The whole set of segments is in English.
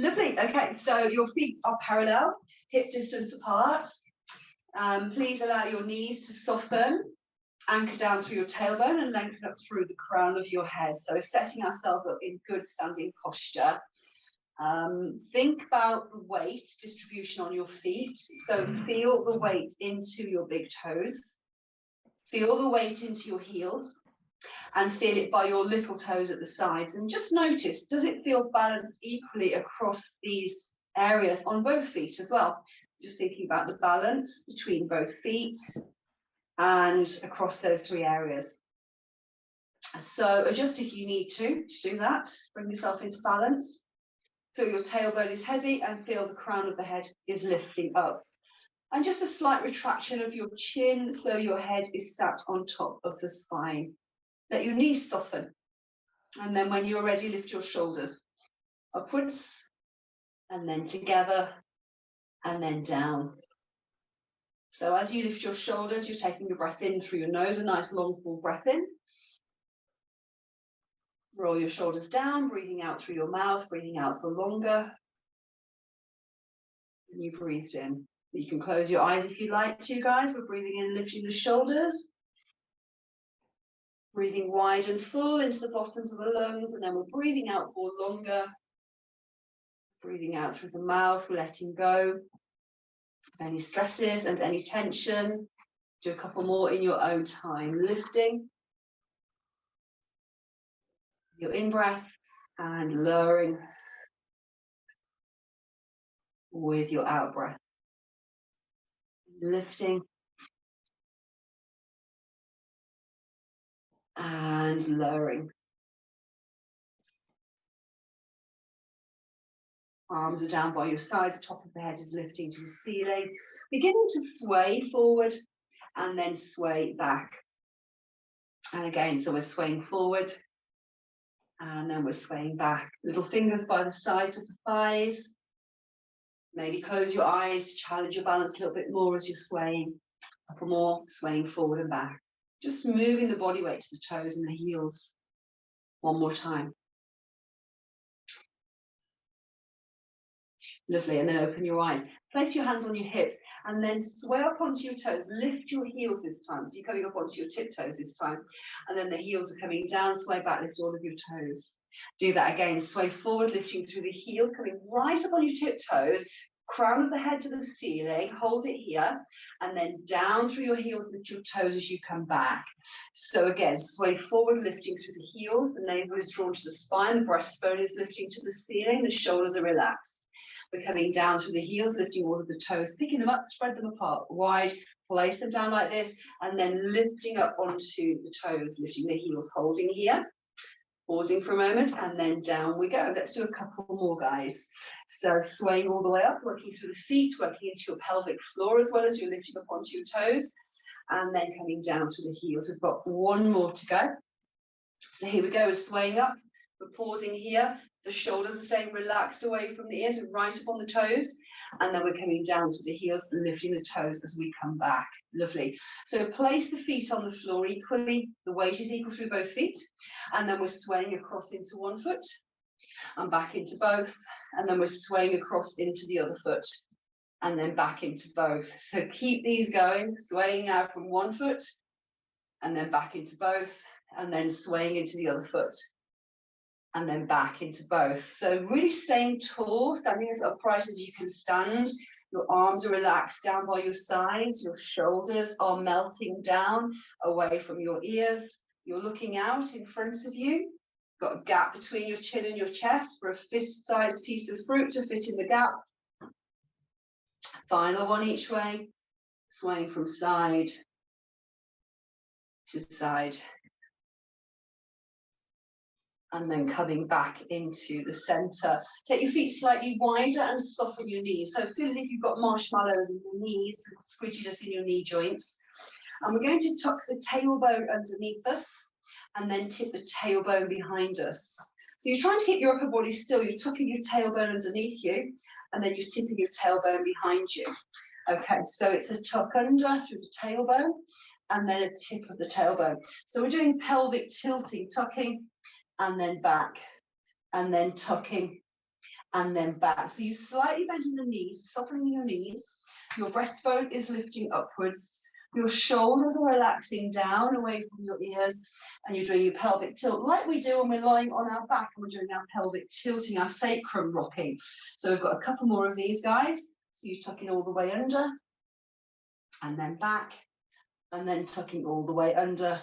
Lovely. Okay, so your feet are parallel, hip distance apart. Please allow your knees to soften, anchor down through your tailbone and lengthen up through the crown of your head. So we're setting ourselves up in good standing posture. Think about the weight distribution on your feet. So feel the weight into your big toes. Feel the weight into your heels and feel it by your little toes at the sides. And just notice, does it feel balanced equally across these areas on both feet as well? Just thinking about the balance between both feet and across those three areas. So adjust if you need to do that. Bring yourself into balance. Feel your tailbone is heavy and feel the crown of the head is lifting up. And just a slight retraction of your chin so your head is sat on top of the spine. Let your knees soften. And then when you're ready, lift your shoulders upwards and then together and then down. So as you lift your shoulders, you're taking your breath in through your nose, a nice long full breath in. Roll your shoulders down, breathing out through your mouth, breathing out for longer. And you breathed in. You can close your eyes if you like to, guys. We're breathing in, lifting the shoulders. Breathing wide and full into the bottoms of the lungs, and then we're breathing out for longer. Breathing out through the mouth, letting go of any stresses and any tension. Do a couple more in your own time. Lifting your in-breath and lowering with your out-breath. Lifting and lowering. Arms are down by your sides, the top of the head is lifting to the ceiling. Beginning to sway forward and then sway back. And again, so we're swaying forward and then we're swaying back. Little fingers by the sides of the thighs. Maybe close your eyes to challenge your balance a little bit more as you're swaying. A couple more, swaying forward and back. Just moving the body weight to the toes and the heels. One more time. Lovely, and then open your eyes. Place your hands on your hips and then sway up onto your toes. Lift your heels this time. So you're coming up onto your tiptoes this time. And then the heels are coming down, sway back, lift all of your toes. Do that again. Sway forward, lifting through the heels, coming right up on your tiptoes. Crown of the head to the ceiling, hold it here, and then down through your heels, lift your toes as you come back. So again, sway forward, lifting through the heels, the navel is drawn to the spine, the breastbone is lifting to the ceiling, the shoulders are relaxed. We're coming down through the heels, lifting all of the toes, picking them up, spread them apart, wide, place them down like this, and then lifting up onto the toes, lifting the heels, holding here. Pausing for a moment, and then down we go. Let's do a couple more, guys. So swaying all the way up, working through the feet, working into your pelvic floor as well as you're lifting up onto your toes, and then coming down through the heels. We've got one more to go. So here we go, we're swaying up. We're pausing here. The shoulders are staying relaxed away from the ears and right up on the toes. And then we're coming down through the heels and lifting the toes as we come back. Lovely. So place the feet on the floor equally. The weight is equal through both feet. And then we're swaying across into one foot and back into both. And then we're swaying across into the other foot and then back into both. So keep these going, swaying out from one foot and then back into both and then swaying into the other foot and then back into both. So really staying tall, standing as upright as you can stand. Your arms are relaxed down by your sides. Your shoulders are melting down away from your ears. You're looking out in front of you. Got a gap between your chin and your chest for a fist-sized piece of fruit to fit in the gap. Final one each way, swaying from side to side. And then coming back into the center. Take your feet slightly wider and soften your knees. So feel as if you've got marshmallows in your knees, squidginess in your knee joints. And we're going to tuck the tailbone underneath us and then tip the tailbone behind us. So you're trying to keep your upper body still. You're tucking your tailbone underneath you and then you're tipping your tailbone behind you. Okay, so it's a tuck under through the tailbone and then a tip of the tailbone. So we're doing pelvic tilting, tucking, and then back, and then tucking, and then back. So you slightly bending the knees, softening your knees. Your breastbone is lifting upwards. Your shoulders are relaxing down away from your ears, and you're doing your pelvic tilt like we do when we're lying on our back and we're doing our pelvic tilting, our sacrum rocking. So we've got a couple more of these, guys. So you're tucking all the way under, and then back, and then tucking all the way under,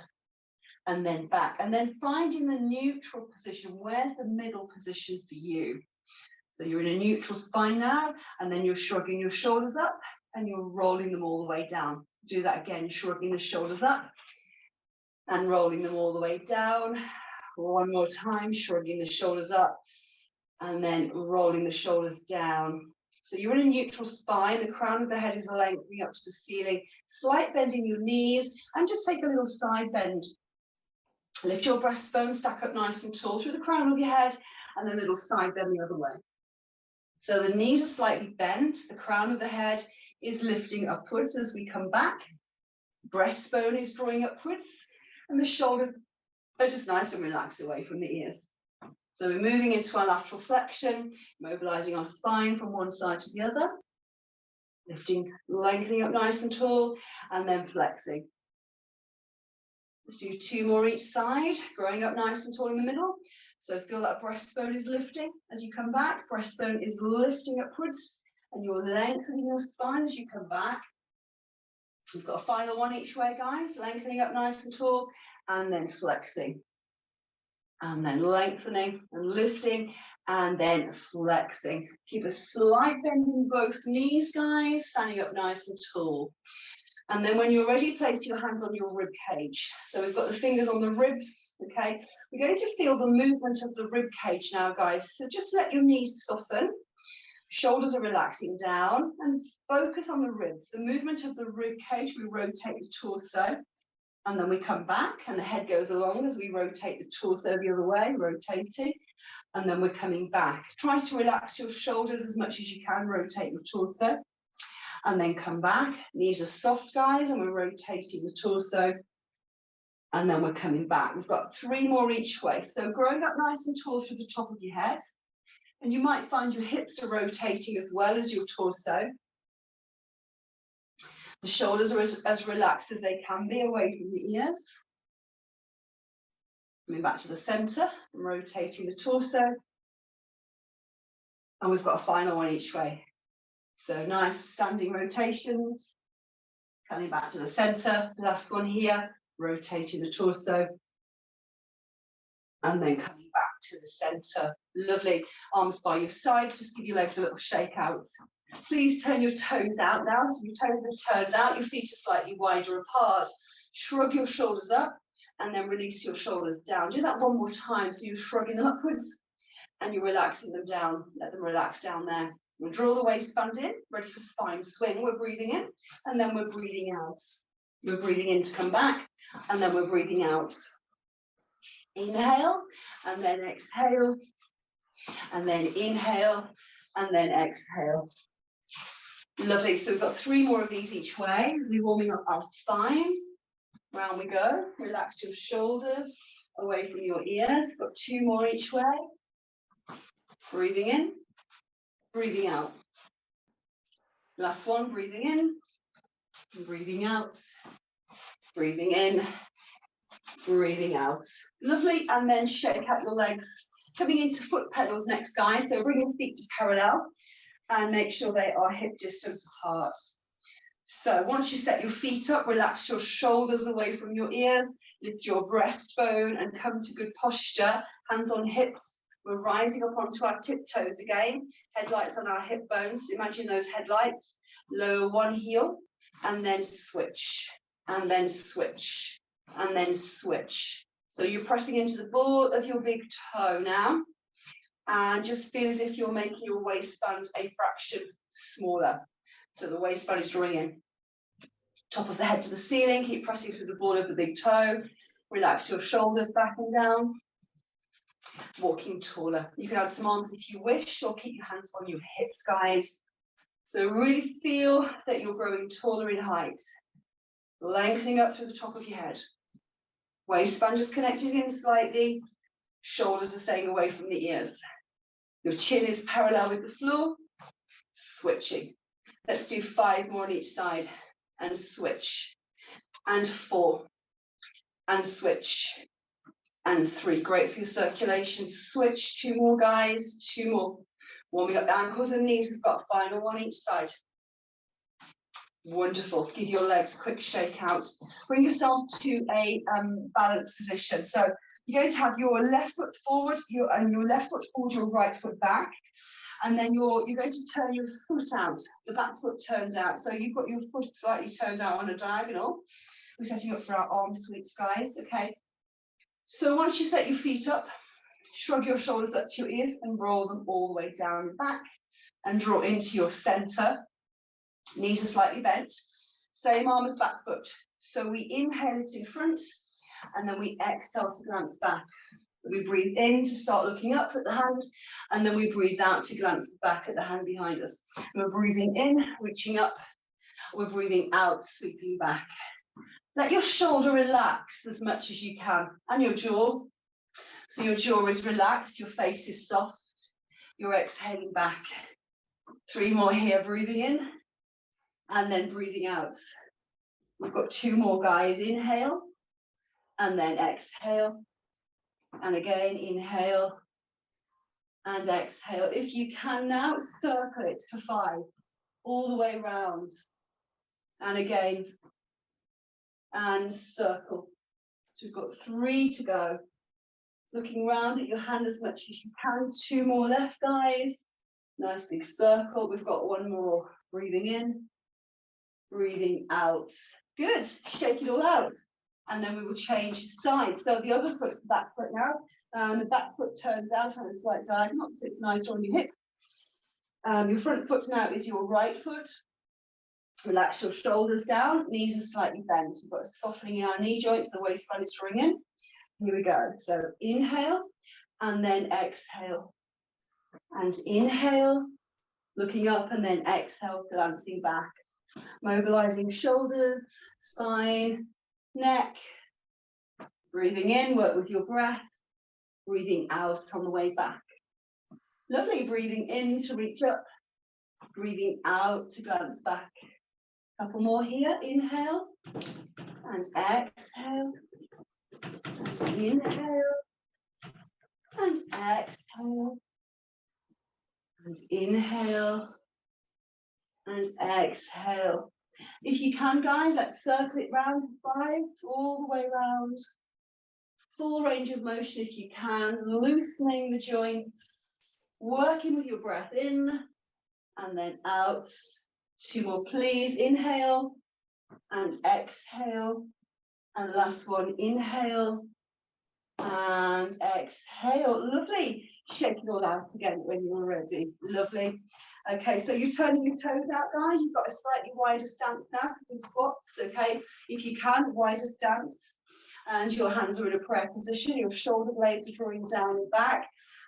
and then back, and then finding the neutral position. Where's the middle position for you? So you're in a neutral spine now, and then you're shrugging your shoulders up and you're rolling them all the way down. Do that again, shrugging the shoulders up and rolling them all the way down. One more time, shrugging the shoulders up and then rolling the shoulders down. So you're in a neutral spine, the crown of the head is lengthening up to the ceiling, slight bend in your knees, and just take a little side bend. Lift your breastbone, stack up nice and tall through the crown of your head, and then a little side bend the other way. So the knees are slightly bent, the crown of the head is lifting upwards as we come back. Breastbone is drawing upwards, and the shoulders are just nice and relaxed away from the ears. So we're moving into our lateral flexion, mobilizing our spine from one side to the other, lifting, lengthening up nice and tall, and then flexing. Let's do 2 more each side, growing up nice and tall in the middle. So feel that breastbone is lifting as you come back. Breastbone is lifting upwards, and you're lengthening your spine as you come back. We've got a final one each way, guys. Lengthening up nice and tall, and then flexing. And then lengthening and lifting, and then flexing. Keep a slight bend in both knees, guys, standing up nice and tall. And then when you're ready, place your hands on your rib cage. So we've got the fingers on the ribs, okay? We're going to feel the movement of the rib cage now, guys. So just let your knees soften. Shoulders are relaxing down, and focus on the ribs. The movement of the rib cage, we rotate the torso, and then we come back, and the head goes along as we rotate the torso the other way, rotating, and then we're coming back. Try to relax your shoulders as much as you can, rotate your torso, and then come back. Knees are soft, guys, and we're rotating the torso, and then we're coming back. We've got 3 more each way. So growing up nice and tall through the top of your head, and you might find your hips are rotating as well as your torso. The shoulders are as relaxed as they can be away from the ears. Coming back to the center, and rotating the torso. And we've got a final one each way. So nice standing rotations. Coming back to the center, last one here, rotating the torso. And then coming back to the center. Lovely. Arms by your sides, just give your legs a little shake out. Please turn your toes out now. So your toes are turned out, your feet are slightly wider apart. Shrug your shoulders up and then release your shoulders down. Do that one more time. So you're shrugging them upwards and you're relaxing them down. Let them relax down there. We'll draw the waistband in, ready for spine swing. We're breathing in and then we're breathing out. We're breathing in to come back and then we're breathing out. Inhale and then exhale and then inhale and then exhale. Lovely. So we've got 3 more of these each way as we're warming up our spine. Round we go. Relax your shoulders away from your ears. Got 2 more each way. Breathing in, breathing out. Last one, breathing in, breathing out, breathing in, breathing out. Lovely. And then shake out your legs. Coming into foot pedals next, guys. So bring your feet to parallel and make sure they are hip distance apart. So once you set your feet up, relax your shoulders away from your ears, lift your breastbone and come to good posture, hands on hips. We're rising up onto our tiptoes again, headlights on our hip bones. Imagine those headlights. Lower one heel and then switch, and then switch, and then switch. So you're pressing into the ball of your big toe now. And just feel as if you're making your waistband a fraction smaller. So the waistband is drawing in. Top of the head to the ceiling, keep pressing through the ball of the big toe. Relax your shoulders back and down. Walking taller. You can add some arms if you wish, or keep your hands on your hips, guys. So really feel that you're growing taller in height. Lengthening up through the top of your head. Waistband just connecting in slightly. Shoulders are staying away from the ears. Your chin is parallel with the floor. Switching. Let's do 5 more on each side. And switch. And 4. And switch. And 3. Great for your circulation. Switch. 2 more, guys. 2 more. Warming up the ankles and knees. We've got a final one each side. Wonderful. Give your legs a quick shake out. Bring yourself to a balanced position. So you're going to have your left foot forward, your left foot forward, your right foot back. And then you're going to turn your foot out. The back foot turns out. So you've got your foot slightly turned out on a diagonal. We're setting up for our arm sweeps, guys. Okay. So once you set your feet up, shrug your shoulders up to your ears and roll them all the way down your back and draw into your center. Knees are slightly bent. Same arm as back foot. So we inhale to front and then we exhale to glance back. We breathe in to start looking up at the hand, and then we breathe out to glance back at the hand behind us. We're breathing in, reaching up. We're breathing out, sweeping back. Let your shoulder relax as much as you can, and your jaw. So your jaw is relaxed, your face is soft. You're exhaling back. 3 more here, breathing in, and then breathing out. We've got 2 more, guys. Inhale, and then exhale. And again, inhale and exhale. If you can now, circle it for 5, all the way around. And again, and circle. So we've got 3 to go. Looking round at your hand as much as you can. 2 more left, guys. Nice big circle. We've got 1 more. Breathing in, breathing out. Good. Shake it all out. And then we will change sides. So the other foot's the back foot now. The back foot turns out on a slight diagonal, so it's nicer on your hip. Your front foot now is your right foot. Relax your shoulders down, knees are slightly bent. We've got a softening in our knee joints, the waistline is drawing in. Here we go. So inhale, and then exhale. And inhale, looking up, and then exhale, glancing back. Mobilizing shoulders, spine, neck. Breathing in, work with your breath. Breathing out on the way back. Lovely. Breathing in to reach up. Breathing out to glance back. Couple more here. Inhale and exhale. And inhale and exhale. And inhale and exhale. If you can, guys, let's circle it round 5, all the way around. Full range of motion if you can, loosening the joints, working with your breath in and then out. 2 more, please. Inhale and exhale. And last one, inhale and exhale. Lovely. Shake it all out again when you're ready. Lovely. Okay, so you're turning your toes out, guys. You've got a slightly wider stance now for some squats. Okay, if you can, wider stance. And your hands are in a prayer position. Your shoulder blades are drawing down and back.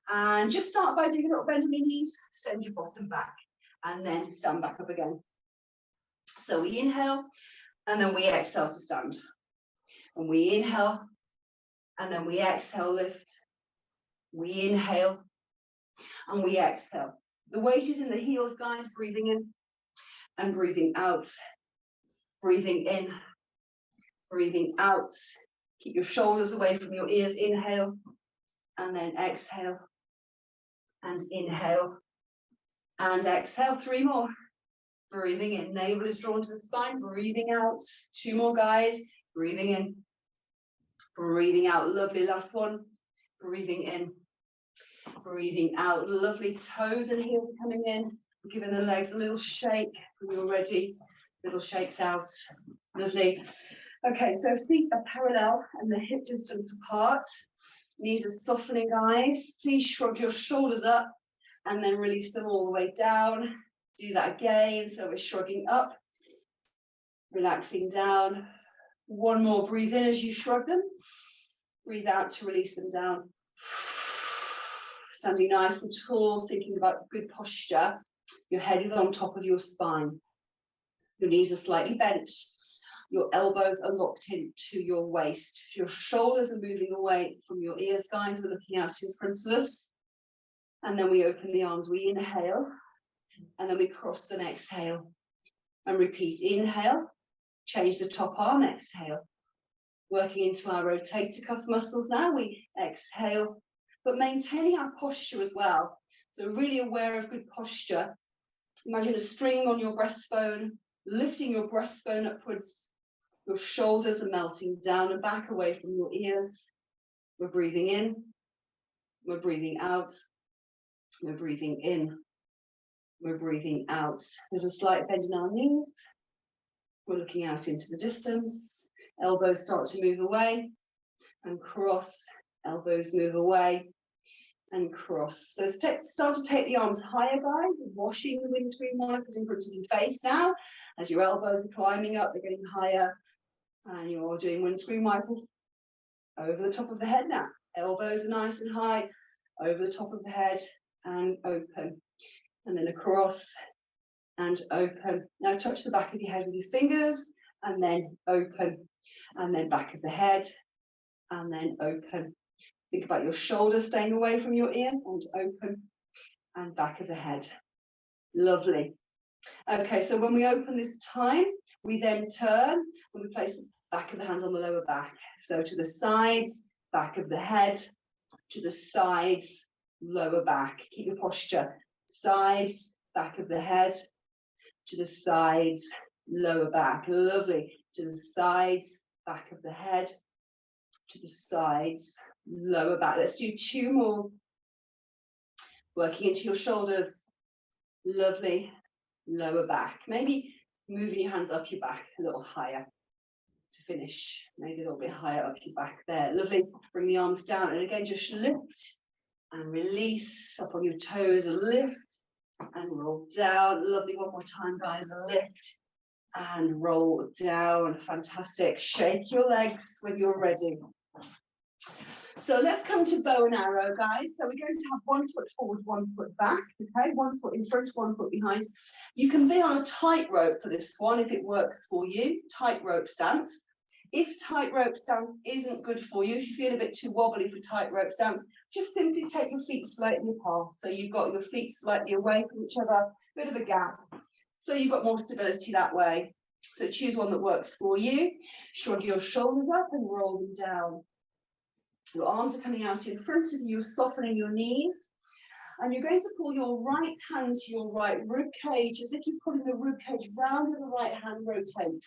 And just start by doing a little bend on your knees. Send your bottom back. And then stand back up again. So we inhale. And then we exhale to stand. And we inhale. And then we exhale, lift. We inhale. And we exhale. The weight is in the heels, guys. Breathing in. And breathing out. Breathing in. Breathing out. Keep your shoulders away from your ears. Inhale and then exhale and inhale and exhale. 3 more. Breathing in. Navel is drawn to the spine. Breathing out. 2 more, guys. Breathing in. Breathing out. Lovely. Last one. Breathing in. Breathing out. Lovely. Toes and heels are coming in. Giving the legs a little shake when you're ready. Little shakes out. Lovely. Okay, so feet are parallel and the hip distance apart. Knees are softening, guys. Please shrug your shoulders up and then release them all the way down. Do that again. So we're shrugging up, relaxing down. 1 more. Breathe in as you shrug them. Breathe out to release them down. Standing nice and tall, thinking about good posture. Your head is on top of your spine. Your knees are slightly bent. Your elbows are locked into your waist. Your shoulders are moving away from your ears, guys. We're looking out in front of us. And then we open the arms, we inhale, and then we cross them, exhale. And repeat, inhale, change the top arm, exhale. Working into our rotator cuff muscles now, we exhale, but maintaining our posture as well. So really aware of good posture. Imagine a string on your breastbone, lifting your breastbone upwards. Your shoulders are melting down and back away from your ears. We're breathing in, we're breathing out, we're breathing in, we're breathing out. There's a slight bend in our knees. We're looking out into the distance. Elbows start to move away and cross. Elbows move away and cross. So start to take the arms higher, guys, washing the windscreen wipers in front of your face now. As your elbows are climbing up, they're getting higher. And you're doing windscreen wipers over the top of the head now. Elbows are nice and high, over the top of the head and open. And then across and open. Now touch the back of your head with your fingers and then open. And then back of the head and then open. Think about your shoulders staying away from your ears and open and back of the head. Lovely. Okay, so when we open this time, we then turn and we place the back of the hands on the lower back. So to the sides, back of the head, to the sides, lower back. Keep your posture. Sides, back of the head, to the sides, lower back. Lovely. To the sides, back of the head, to the sides, lower back. Let's do 2 more. Working into your shoulders. Lovely. Lower back. Maybe moving your hands up your back a little higher to finish. Maybe a little bit higher up your back there. Lovely. Bring the arms down. And again, just lift and release up on your toes. Lift and roll down. Lovely. One more time, guys. Lift and roll down. Fantastic. Shake your legs when you're ready. So let's come to bow and arrow, guys. So we're going to have 1 foot forward, 1 foot back, okay? 1 foot in front, 1 foot behind. You can be on a tightrope for this one if it works for you, tightrope stance. If tightrope stance isn't good for you, if you feel a bit too wobbly for tightrope stance, just simply take your feet slightly apart. So you've got your feet slightly away from each other, bit of a gap. So you've got more stability that way. So choose one that works for you. Shrug your shoulders up and roll them down. Your arms are coming out in front of you, softening your knees. And you're going to pull your right hand to your right rib cage, as if you're pulling the rib cage round with the right hand, rotate.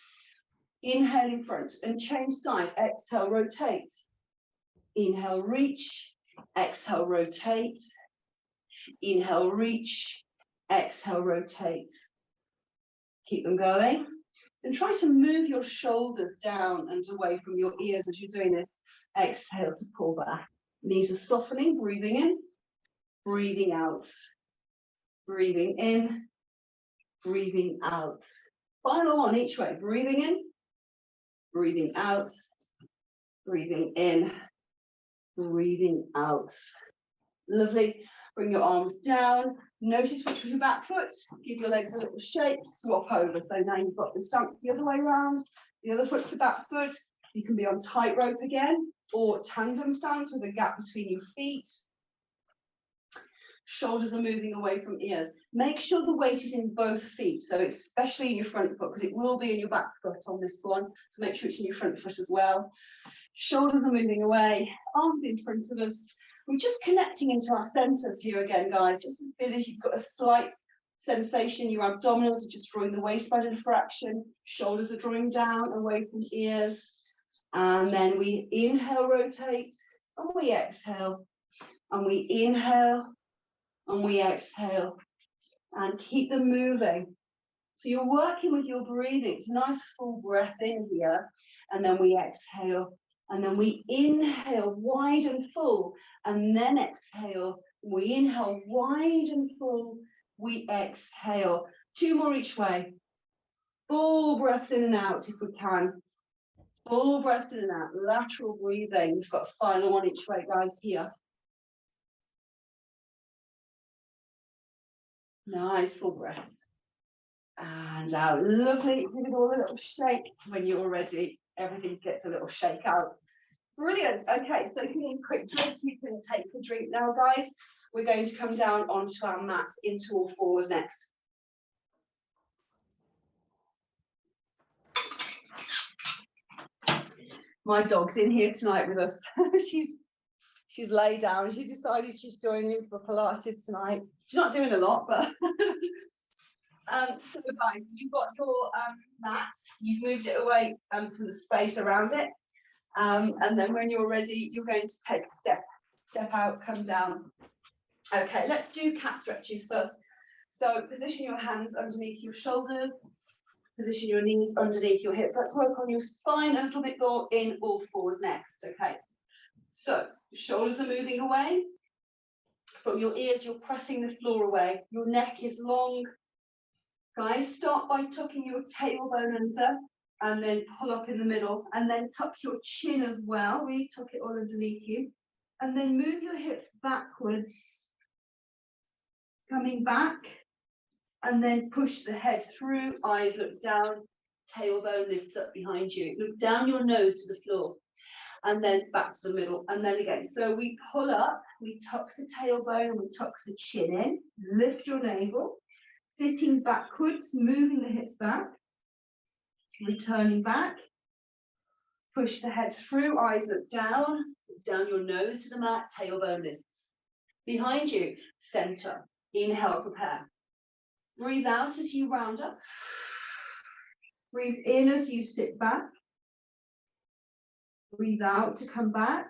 Inhale in front and change sides. Exhale, rotate. Inhale, reach. Exhale, rotate. Inhale, reach. Exhale, rotate. Keep them going. And try to move your shoulders down and away from your ears as you're doing this. Exhale to pull back. Knees are softening, breathing in, breathing out. Breathing in, breathing out. Final one each way. Breathing in, breathing out, breathing in, breathing out. Lovely. Bring your arms down. Notice which was your back foot. Give your legs a little shake. Swap over. So now you've got the stance the other way around. The other foot's the back foot. You can be on tightrope again or tandem stance with a gap between your feet. Shoulders are moving away from ears. Make sure the weight is in both feet, so especially in your front foot, because it will be in your back foot on this one. So make sure it's in your front foot as well. Shoulders are moving away, arms in front of us. We're just connecting into our centers here again, guys. Just feel as you've got a slight sensation. Your abdominals are just drawing the waistband in fraction. Shoulders are drawing down away from ears. And then we inhale, rotate, and we exhale. And we inhale, and we exhale. And keep them moving. So you're working with your breathing. It's a nice full breath in here. And then we exhale. And then we inhale wide and full. And then exhale. We inhale wide and full. We exhale. 2 more each way. Full breath in and out if we can. Full breath in and out. Lateral breathing. We've got a final one each way, guys, here. Nice full breath. And out. Lovely. Give it all a little shake when you're ready. Everything gets a little shake out. Brilliant. Okay, so if you need a quick drink, you can take a drink now, guys. we're going to come down onto our mats into all fours next. My dog's in here tonight with us. she's laid down. She decided she's joining in for Pilates tonight. She's not doing a lot, but so guys, you've got your mat. You've moved it away from the space around it, and then when you're ready, you're going to take a step out, come down. Okay, let's do cat stretches first. So position your hands underneath your shoulders. Position your knees underneath your hips. Let's work on your spine a little bit more in all fours next. Okay, so shoulders are moving away from your ears. You're pressing the floor away. Your neck is long. Guys, start by tucking your tailbone under and then pull up in the middle, and then tuck your chin as well. Really tuck it all underneath you, and then move your hips backwards, coming back. And then push the head through, eyes look down, tailbone lifts up behind you. Look down your nose to the floor, and then back to the middle, and then again. So we pull up, we tuck the tailbone, and we tuck the chin in, lift your navel, sitting backwards, moving the hips back, returning back, push the head through, eyes look down your nose to the mat, tailbone lifts. Behind you, center, inhale, prepare. Breathe out as you round up. Breathe in as you sit back. Breathe out to come back.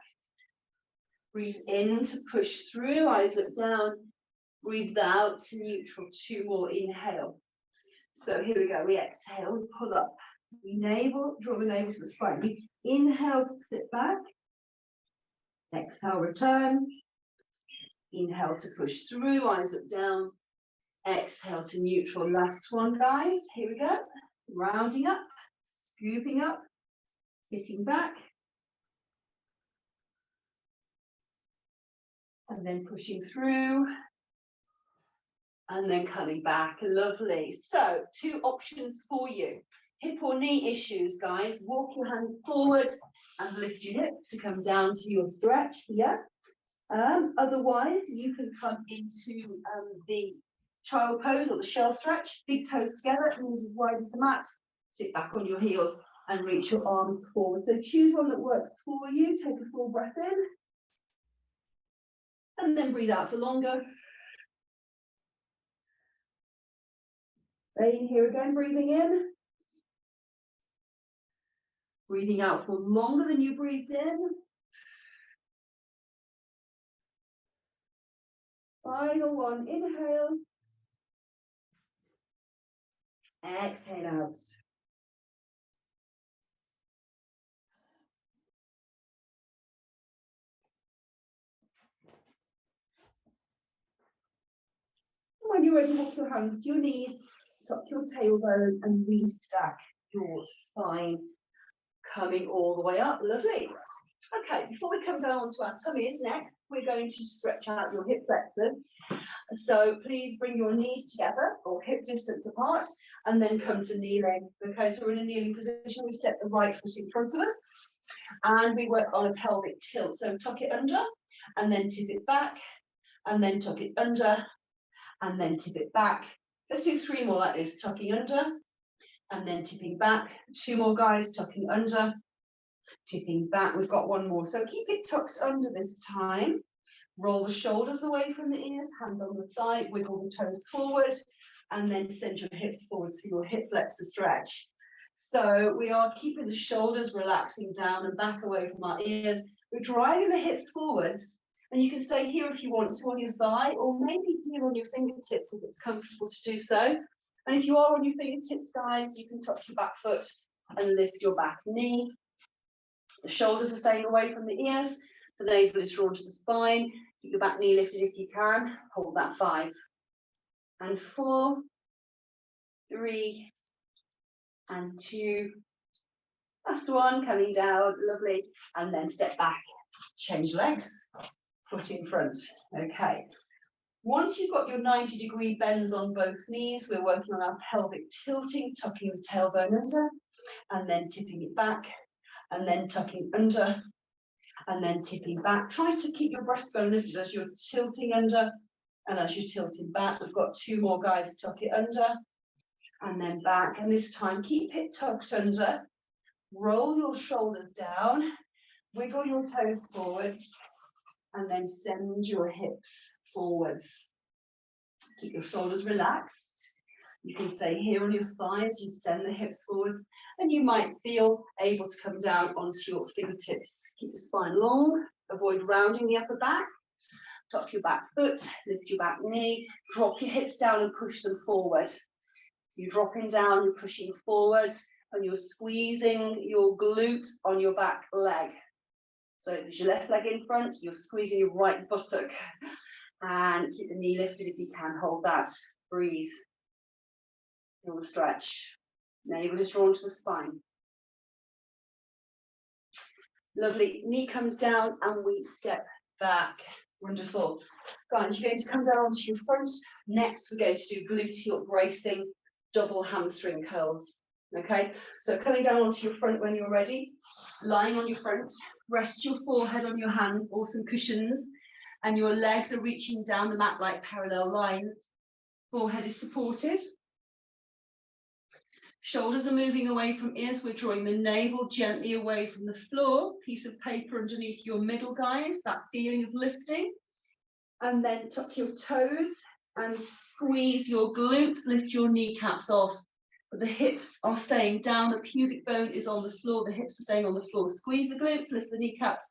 Breathe in to push through, eyes look down. Breathe out to neutral, 2 more, inhale. So here we go, we exhale, we pull up. We navel, draw the navel to the spine. We inhale to sit back. Exhale, return. Inhale to push through, eyes look down. Exhale to neutral. Last one, guys. Here we go. Rounding up, scooping up, sitting back, and then pushing through, and then coming back. Lovely. So 2 options for you. Hip or knee issues, guys. Walk your hands forward and lift your hips to come down to your stretch here. Otherwise, you can come into the child pose or the shell stretch, big toes together, knees as wide as the mat, sit back on your heels and reach your arms forward. So choose one that works for you. Take a full breath in and then breathe out for longer. Stay in here again, breathing in. Breathing out for longer than you breathed in. Final one, inhale. Exhale out. When you're ready, walk your hands to your knees, tuck your tailbone and restack your spine, coming all the way up. Lovely. Okay, before we come down onto our tummies next, we're going to stretch out your hip flexors. So please bring your knees together or hip distance apart and then come to kneeling. Okay, so we're in a kneeling position. We step the right foot in front of us and we work on a pelvic tilt. So tuck it under and then tip it back and then tuck it under and then tip it back. Let's do 3 more like this. Tucking under and then tipping back. 2 more, guys. Tucking under, tipping back. We've got 1 more. So keep it tucked under this time. Roll the shoulders away from the ears, hands on the thigh, wiggle the toes forward, and then send your hips forwards for your hip flexor stretch. So we are keeping the shoulders relaxing down and back away from our ears. We're driving the hips forwards, and you can stay here if you want to on your thigh, or maybe here on your fingertips if it's comfortable to do so. And if you are on your fingertips, guys, you can tuck your back foot and lift your back knee. The shoulders are staying away from the ears. The navel is drawn to the spine. Keep your back knee lifted if you can. Hold that 5 and 4, 3 and 2. Last one, coming down, lovely. And then step back, change legs, foot in front. Okay. Once you've got your 90-degree bends on both knees, we're working on our pelvic tilting, tucking the tailbone under, and then tipping it back, and then tucking under, and then tipping back. Try to keep your breastbone lifted as you're tilting under and as you're tilting back. We've got 2 more, guys. Tuck it under and then back. And this time, keep it tucked under. Roll your shoulders down. Wiggle your toes forwards. And then send your hips forwards. Keep your shoulders relaxed. You can stay here on your thighs. You send the hips forwards. And you might feel able to come down onto your fingertips. Keep your spine long. Avoid rounding the upper back. Tuck your back foot, lift your back knee, drop your hips down and push them forward. So you're dropping down, you're pushing forward, and you're squeezing your glute on your back leg. So there's your left leg in front, you're squeezing your right buttock. And keep the knee lifted if you can, hold that. Breathe. Feel the stretch. Navel is drawn to the spine. Lovely. Knee comes down and we step back. Wonderful. Guys, you're going to come down onto your front. Next, we're going to do gluteal bracing, double hamstring curls. Okay, so coming down onto your front when you're ready, lying on your front, rest your forehead on your hands or some cushions, and your legs are reaching down the mat like parallel lines. Forehead is supported. Shoulders are moving away from ears. We're drawing the navel gently away from the floor. Piece of paper underneath your middle, guys. That feeling of lifting. And then tuck your toes and squeeze your glutes. Lift your kneecaps off. But the hips are staying down. The pubic bone is on the floor. The hips are staying on the floor. Squeeze the glutes. Lift the kneecaps.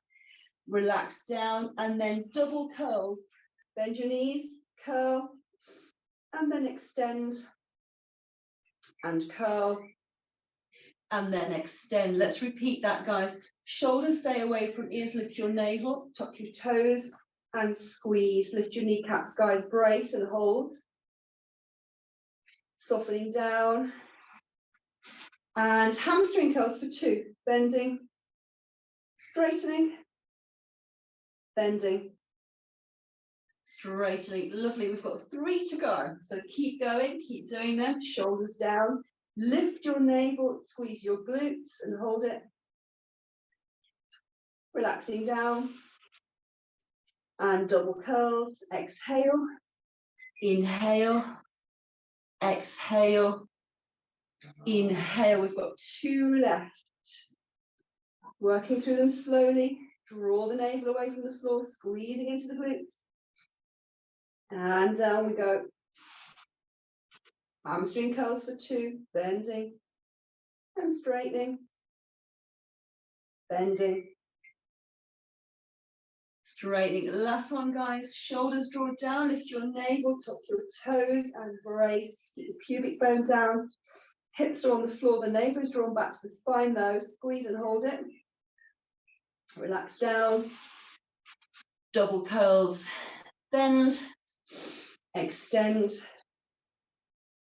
Relax down. And then double curls. Bend your knees. Curl. And then extend. And curl, and then extend. Let's repeat that, guys. Shoulders stay away from ears, lift your navel, tuck your toes, and squeeze. Lift your kneecaps, guys. Brace and hold. Softening down. And hamstring curls for 2. Bending, straightening, bending, straightening. Lovely. We've got 3 to go. So keep going, keep doing them. Shoulders down. Lift your navel, squeeze your glutes and hold it. Relaxing down. And double curls. Exhale. Inhale. Exhale. Inhale. We've got 2 left. Working through them slowly. Draw the navel away from the floor, squeezing into the glutes. And down we go. Hamstring curls for 2, bending and straightening, bending, straightening. Last one, guys. Shoulders draw down, lift your navel, tuck your toes and brace. Keep the pubic bone down. Hips are on the floor, the navel is drawn back to the spine though. Squeeze and hold it. Relax down. Double curls. Bend, extend,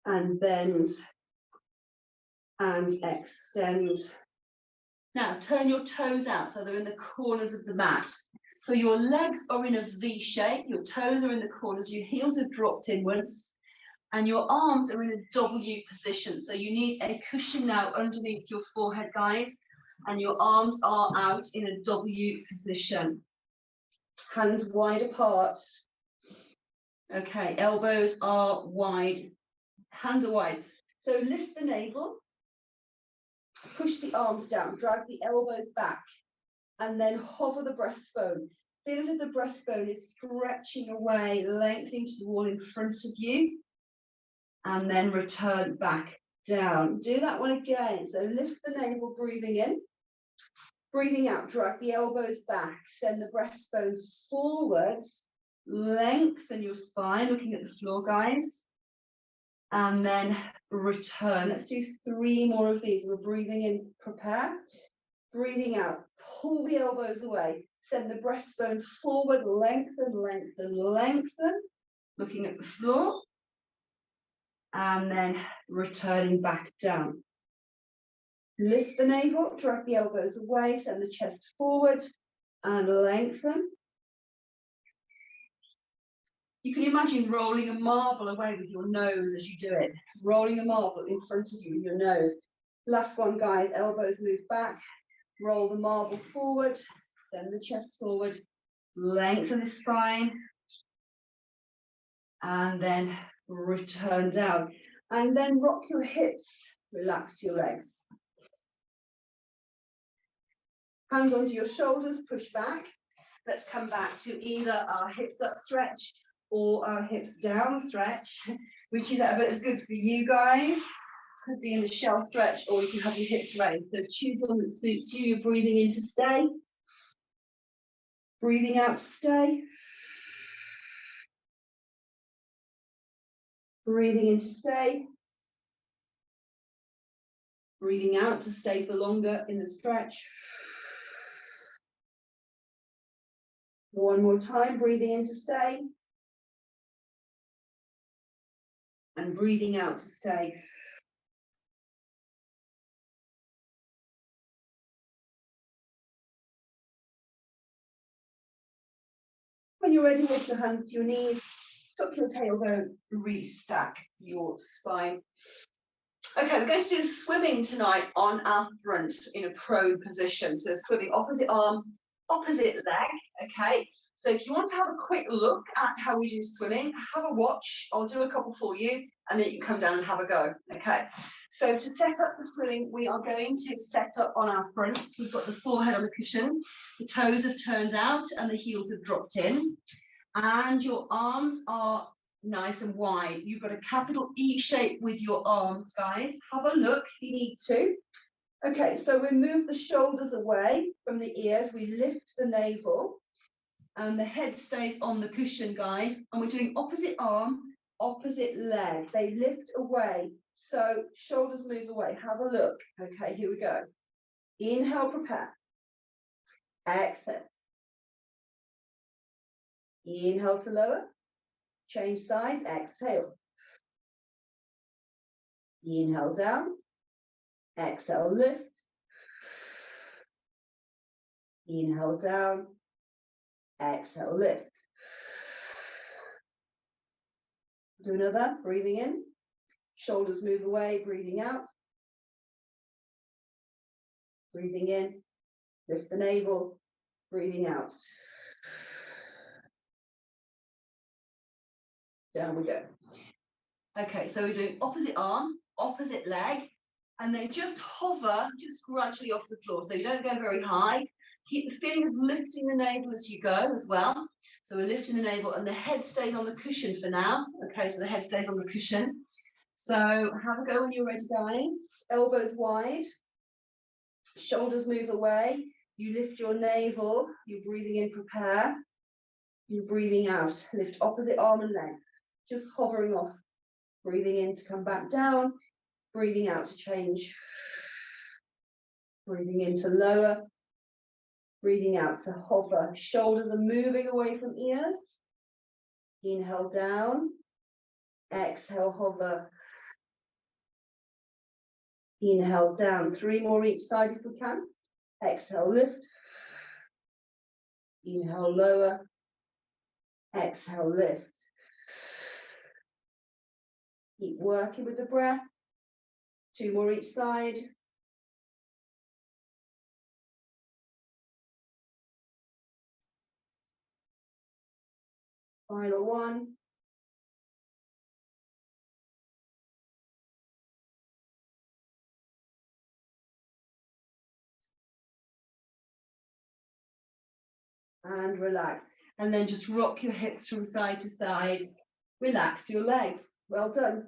and bend, and extend. Now turn your toes out so they're in the corners of the mat. So your legs are in a V shape, your toes are in the corners, your heels are dropped inwards, and your arms are in a W position. So you need a cushion now underneath your forehead, guys, and your arms are out in a W position. Hands wide apart. Okay, elbows are wide, hands are wide. So lift the navel, push the arms down, drag the elbows back, and then hover the breastbone. Feel as if the breastbone is stretching away, lengthening to the wall in front of you, and then return back down. Do that one again. So lift the navel, breathing in. Breathing out, drag the elbows back, send the breastbone forwards, lengthen your spine, looking at the floor, guys, and then return. Let's do 3 more of these. We're breathing in, prepare. Breathing out, pull the elbows away, send the breastbone forward, lengthen, lengthen, lengthen, looking at the floor, and then returning back down. Lift the navel, drag the elbows away, send the chest forward and lengthen. You can imagine rolling a marble away with your nose as you do it. Rolling a marble in front of you with your nose. Last one, guys, elbows move back. Roll the marble forward, Send the chest forward, lengthen the spine, and then return down. And then rock your hips, relax your legs. Hands onto your shoulders, push back. Let's come back to either our hips up stretch or our hips down stretch, which is as good for you guys. Could be in the shell stretch, or you can have your hips raised. So choose one that suits you. You're breathing in to stay. Breathing out to stay. Breathing in to stay. Breathing out to stay for longer in the stretch. One more time, breathing in to stay. And breathing out to stay. When you're ready, lift your hands to your knees, tuck your tailbone, restack your spine. Okay, we're going to do swimming tonight on our front in a prone position. So swimming opposite arm, opposite leg, okay? So if you want to have a quick look at how we do swimming, have a watch. I'll do a couple for you, and then you can come down and have a go, okay? So to set up the swimming, we are going to set up on our front. We've got the forehead on the cushion, the toes have turned out, and the heels have dropped in. And your arms are nice and wide. You've got a capital E shape with your arms, guys. Have a look if you need to. Okay, so we move the shoulders away from the ears. We lift the navel and the head stays on the cushion, guys. And we're doing opposite arm, opposite leg. They lift away. So shoulders move away. Have a look. Okay, here we go. Inhale, prepare. Exhale. Inhale to lower. Change sides, exhale. Inhale down. Exhale, lift. Inhale down. Exhale, lift. Do another, breathing in. Shoulders move away, breathing out. Breathing in. Lift the navel, breathing out. Down we go. Okay, so we're doing opposite arm, opposite leg, and then just hover, just gradually off the floor. So you don't go very high. Keep the feeling of lifting the navel as you go as well. So we're lifting the navel and the head stays on the cushion for now. Okay, so the head stays on the cushion. So have a go when you're ready, guys. Elbows wide, shoulders move away. You lift your navel, you're breathing in, prepare. You're breathing out, lift opposite arm and leg. Just hovering off, breathing in to come back down, breathing out to change. Breathing in to lower, breathing out to hover. Shoulders are moving away from ears. Inhale down, exhale, hover. Inhale down, 3 more each side if we can. Exhale, lift. Inhale, lower. Exhale, lift. Keep working with the breath. 2 more each side. Final one. And relax. And then just rock your hips from side to side. Relax your legs. Well done.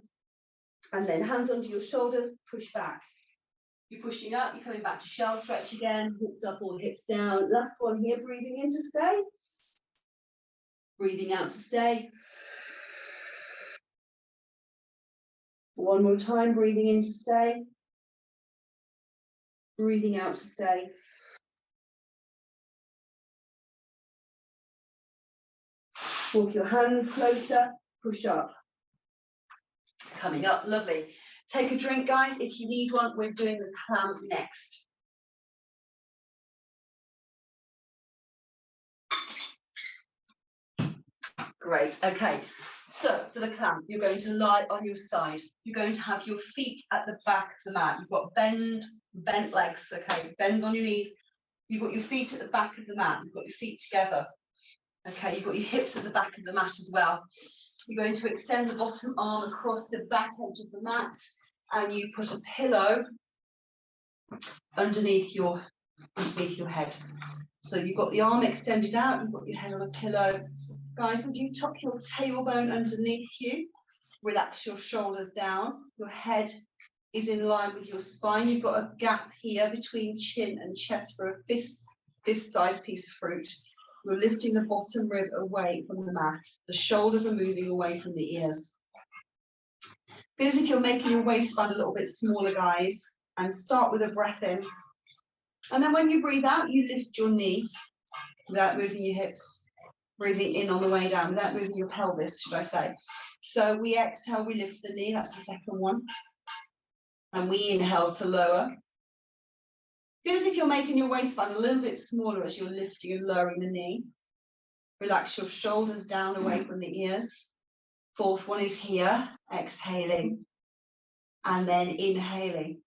And then hands onto your shoulders, push back. You're pushing up, you're coming back to shell stretch again, hips up or hips down. Last one here, breathing in to stay. Breathing out to stay. One more time, breathing in to stay. Breathing out to stay. Walk your hands closer, push up. Coming up, lovely. Take a drink, guys, if you need one. We're doing the clamp next. Great, okay. So for the clamp, you're going to lie on your side. You're going to have your feet at the back of the mat. You've got bent legs, okay? Bend on your knees. You've got your feet at the back of the mat. You've got your feet together. Okay, you've got your hips at the back of the mat as well. You're going to extend the bottom arm across the back edge of the mat, and you put a pillow underneath your head. So you've got the arm extended out, you've got your head on a pillow. Guys, would you tuck your tailbone underneath you? Relax your shoulders down. Your head is in line with your spine. You've got a gap here between chin and chest for a fist-sized piece of fruit. You're lifting the bottom rib away from the mat. The shoulders are moving away from the ears. Feel as if you're making your waistband a little bit smaller, guys. And start with a breath in. And then when you breathe out, you lift your knee without moving your hips. Breathing in on the way down, without moving your pelvis, should I say. So we exhale, we lift the knee. That's the second one. And we inhale to lower. Feel as if you're making your waistband a little bit smaller as you're lifting and lowering the knee. Relax your shoulders down away from the ears. Fourth one is here, exhaling. And then inhaling.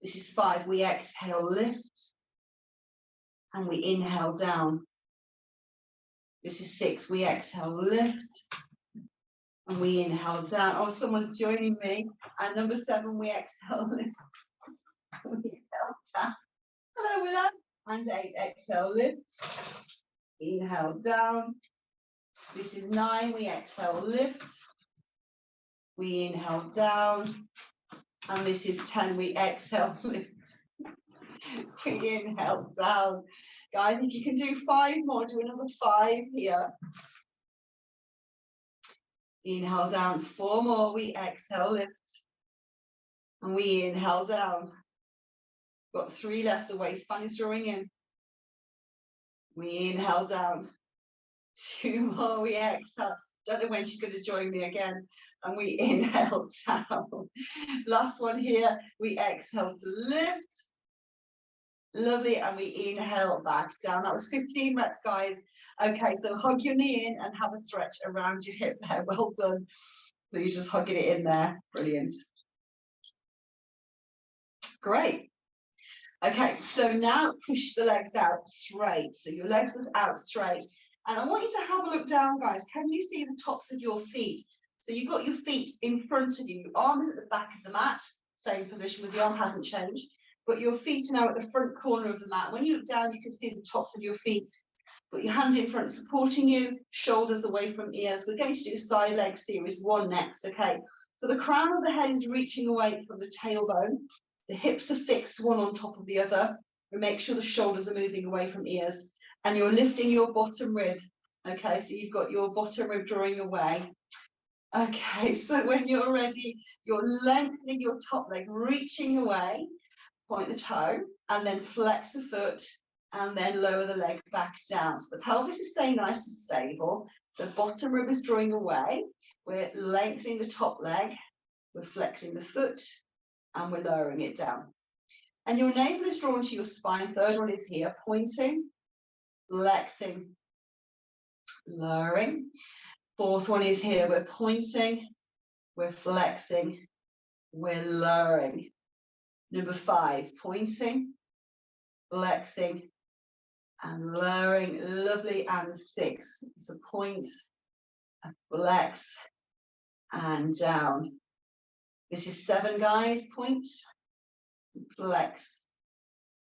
This is 5. We exhale, lift. And we inhale down. This is 6. We exhale, lift. And we inhale down. Oh, someone's joining me. And number 7, we exhale, lift. We inhale down. Hello, Willa. And 8, exhale, lift. Inhale down. This is 9. We exhale, lift. We inhale down. And this is 10. We exhale, lift. We inhale down. Guys, if you can do 5 more, do another 5 here. Inhale down. 4 more. We exhale, lift. And we inhale down. Got 3 left. The waistband is drawing in. We inhale down. 2 more. We exhale. Don't know when she's going to join me again. And we inhale down. Last one here. We exhale to lift. Lovely. And we inhale back down. That was 15 reps, guys. Okay, so hug your knee in and have a stretch around your hip there. Well done. So you're just hugging it in there. Brilliant. Great. Okay, so now push the legs out straight. So your legs are out straight. And I want you to have a look down, guys. Can you see the tops of your feet? So you've got your feet in front of you. Your arms at the back of the mat. Same position with the arm hasn't changed. But your feet are now at the front corner of the mat. When you look down, you can see the tops of your feet. Put your hand in front supporting you, shoulders away from ears. We're going to do side leg series 1 next, okay? So the crown of the head is reaching away from the tailbone. The hips are fixed one on top of the other. And make sure the shoulders are moving away from ears. And you're lifting your bottom rib, okay? So you've got your bottom rib drawing away. Okay, so when you're ready, you're lengthening your top leg, reaching away, point the toe, and then flex the foot, and then lower the leg back down. So the pelvis is staying nice and stable. The bottom rib is drawing away. We're lengthening the top leg. We're flexing the foot, and we're lowering it down. And your navel is drawn to your spine. Third one is here, pointing, flexing, lowering. Fourth one is here. We're pointing, we're flexing, we're lowering. Number 5, pointing, flexing, and lowering. Lovely. And 6, it's a point, a flex, and down. This is 7, guys. Point, flex,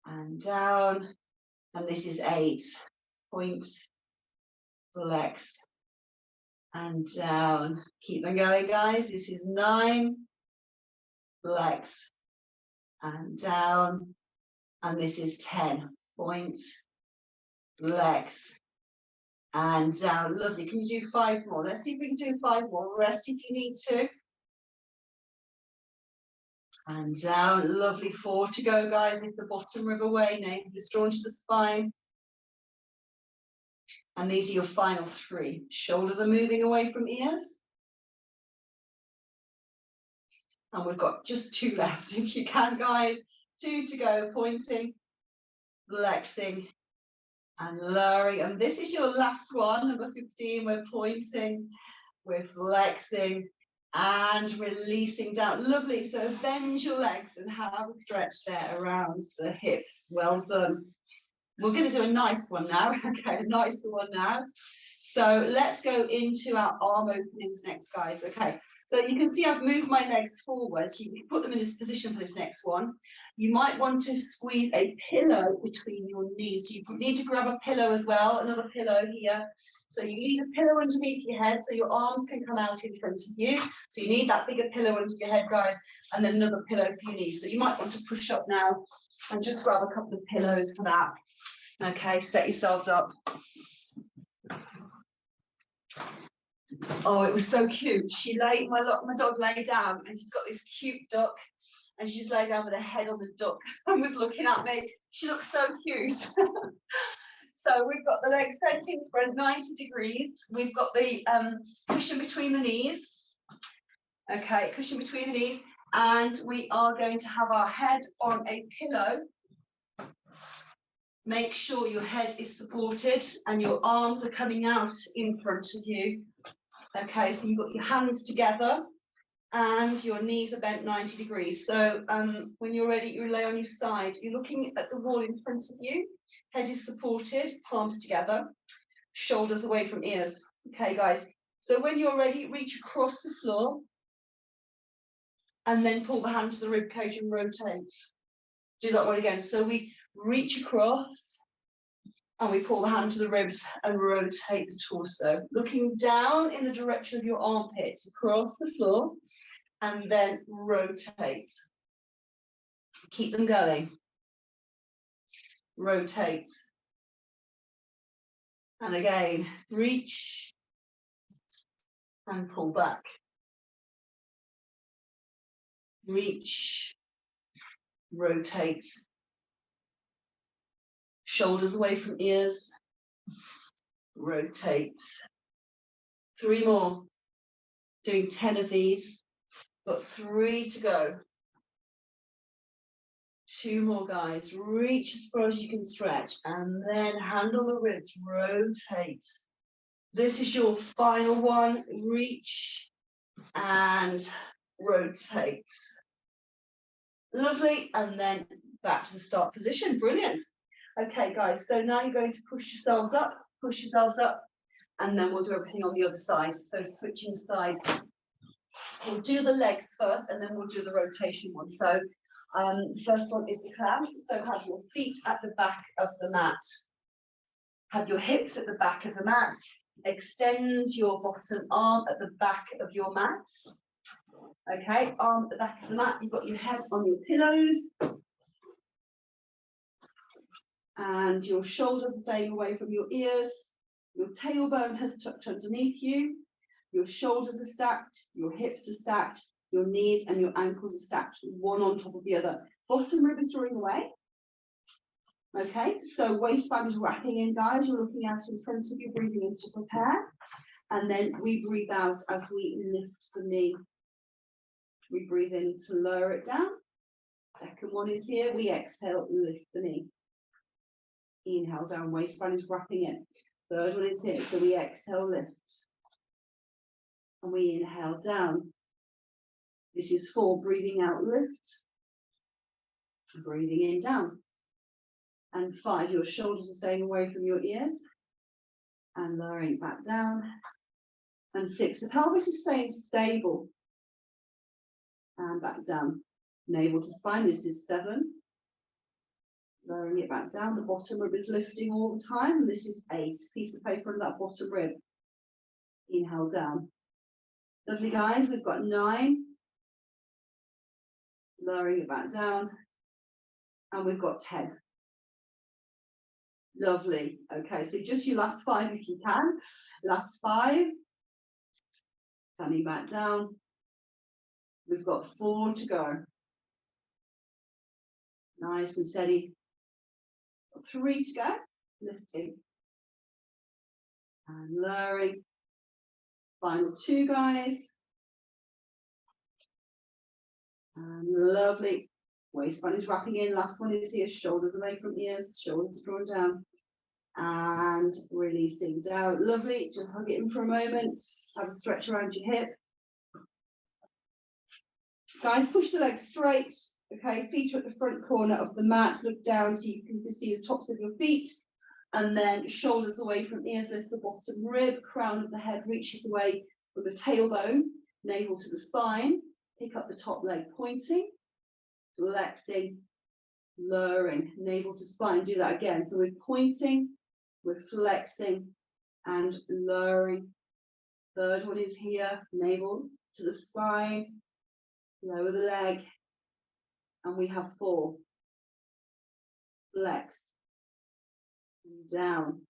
and down. And this is 8. Point, flex, and down. Keep them going, guys. This is 9. Flex, and down. And this is 10. Point, flex, and down. Lovely. Can you do 5 more? Let's see if we can do 5 more. Rest if you need to. And down. Lovely. 4 to go, guys. Lift the bottom rib away. Navel is drawn to the spine. And these are your final 3. Shoulders are moving away from ears. And we've got just 2 left. If you can, guys. 2 to go. Pointing, flexing, and lowering. And this is your last one, number 15. We're pointing, we're flexing, And releasing down. Lovely. So bend your legs and have a stretch there around the hip. Well done. We're going to do a nice one now. Okay, a nicer one now. So let's go into our arm openings next, guys. Okay, so you can see I've moved my legs forwards. You can put them in this position for this next one. You might want to squeeze a pillow between your knees. So you need to grab a pillow as well, another pillow here. So you need a pillow underneath your head so your arms can come out in front of you. So you need that bigger pillow under your head, guys, and then another pillow for your knees. So you might want to push up now and just grab a couple of pillows for that. Okay, set yourselves up. Oh, it was so cute. My dog lay down and she's got this cute duck and she just lay down with her head on the duck and was looking at me. She looks so cute. So we've got the legs bent in front 90 degrees. We've got the cushion between the knees. Okay, cushion between the knees. And we are going to have our head on a pillow. Make sure your head is supported and your arms are coming out in front of you. Okay, so you've got your hands together and your knees are bent 90 degrees. So when you're ready, you lay on your side. You're looking at the wall in front of you. Head is supported, palms together, shoulders away from ears. Okay, guys. So when you're ready, reach across the floor and then pull the hand to the rib cage and rotate. Do that one again. So we reach across and we pull the hand to the ribs and rotate the torso. Looking down in the direction of your armpits, across the floor, and then rotate. Keep them going. Rotate. And again, reach and pull back. Reach, rotate. Shoulders away from ears. Rotate. 3 more. Doing 10 of these. Got 3 to go. 2 more, guys. Reach as far as you can stretch and then handle the ribs. Rotate. This is your final one. Reach and rotate. Lovely. And then back to the start position. Brilliant. Okay, guys. So now you're going to push yourselves up, and then we'll do everything on the other side. So switching sides. We'll do the legs first, and then we'll do the rotation one. So the first one is the clam. So have your feet at the back of the mat. Have your hips at the back of the mat. Extend your bottom arm at the back of your mat. Okay, arm at the back of the mat. You've got your head on your pillows. And your shoulders are staying away from your ears. Your tailbone has tucked underneath you. Your shoulders are stacked. Your hips are stacked. Your knees and your ankles are stacked, one on top of the other. Bottom rib is drawing away. Okay, so waistband is wrapping in, guys. You're looking out in front of you, breathing in to prepare. And then we breathe out as we lift the knee. We breathe in to lower it down. Second one is here. We exhale, lift the knee. Inhale down, waistband is wrapping in. Third one is here. So we exhale, lift. And we inhale down. This is 4, breathing out, lift. Breathing in, down. And 5, your shoulders are staying away from your ears. And lowering back down. And 6, the pelvis is staying stable. And back down. Navel to spine, this is 7. Lowering it back down, the bottom rib is lifting all the time. This is 8, piece of paper on that bottom rib. Inhale down. Lovely, guys, we've got 9. Lowering it back down. And we've got 10. Lovely. Okay, so just your last 5 if you can. Last 5. Coming back down. We've got 4 to go. Nice and steady. 3 to go. Lifting. And lowering. Final 2, guys. And lovely. Waistband is wrapping in. Last one is here. Shoulders away from ears. Shoulders drawn down. And releasing down. Lovely. Just hug it in for a moment. Have a stretch around your hip. Guys, push the legs straight. Okay, feet are at the front corner of the mat. Look down so you can see the tops of your feet. And then shoulders away from ears, lift the bottom rib, crown of the head reaches away from the tailbone, navel to the spine. Pick up the top leg, pointing, flexing, lowering, navel to spine. Do that again. So we're pointing, we're flexing, and lowering. Third one is here, navel to the spine, lower the leg, and we have 4. Flex, and down.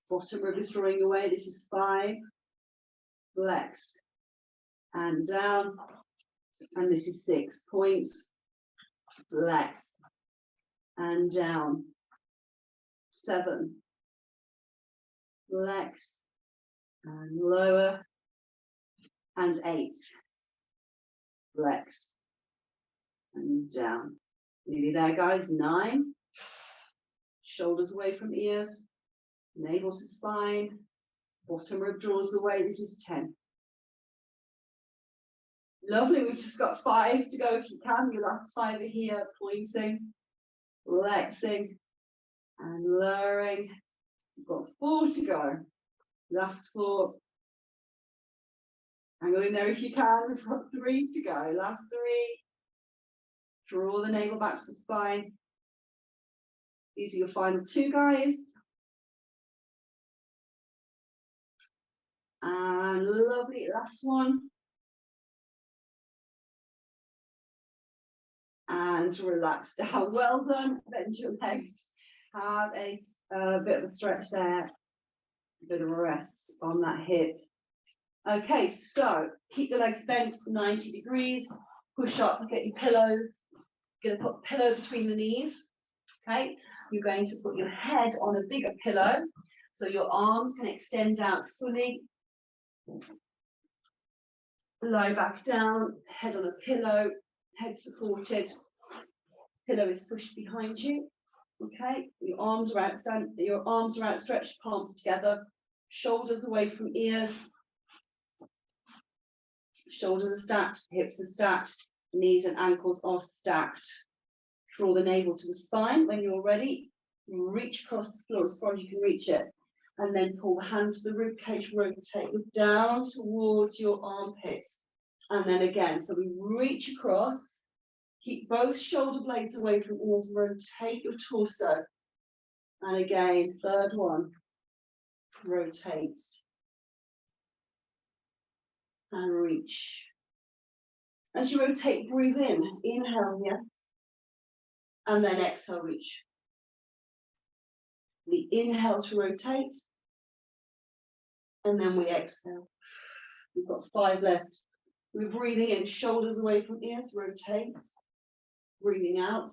Bottom rib is drawing away, this is 5. Flex, and down, and this is 6 points. Flex, and down. 7. Flex, and lower, and 8. Flex, and down. Nearly there, guys. 9. Shoulders away from ears, navel to spine, bottom rib draws away. This is 10. Lovely. We've just got 5 to go if you can. Your last 5 are here, pointing, flexing, and lowering. You've got 4 to go. Last 4. Hang on in there if you can. We've got 3 to go. Last 3. Draw the navel back to the spine. These are your final 2, guys. And lovely, last one. And relax down. Well done. Bend your legs. Have a bit of a stretch there. A bit of a rest on that hip. Okay, so keep the legs bent 90 degrees. Push up, get your pillows. You're going to put a pillow between the knees. Okay, you're going to put your head on a bigger pillow so your arms can extend out fully. Lie back down, head on a pillow, head supported. Pillow is pushed behind you. Okay, your arms are outstretched, palms together, shoulders away from ears. Shoulders are stacked, hips are stacked, knees and ankles are stacked. Draw the navel to the spine. When you're ready, reach across the floor as far as you can reach it. And then pull the hand to the rib cage, rotate, look down towards your armpits. And then again, so we reach across, keep both shoulder blades away from ears, rotate your torso. And again, third one, rotate. And reach. As you rotate, breathe in, inhale here. And then exhale, reach. We inhale to rotate. And then we exhale. We've got 5 left. We're breathing in, shoulders away from ears, rotate. Breathing out.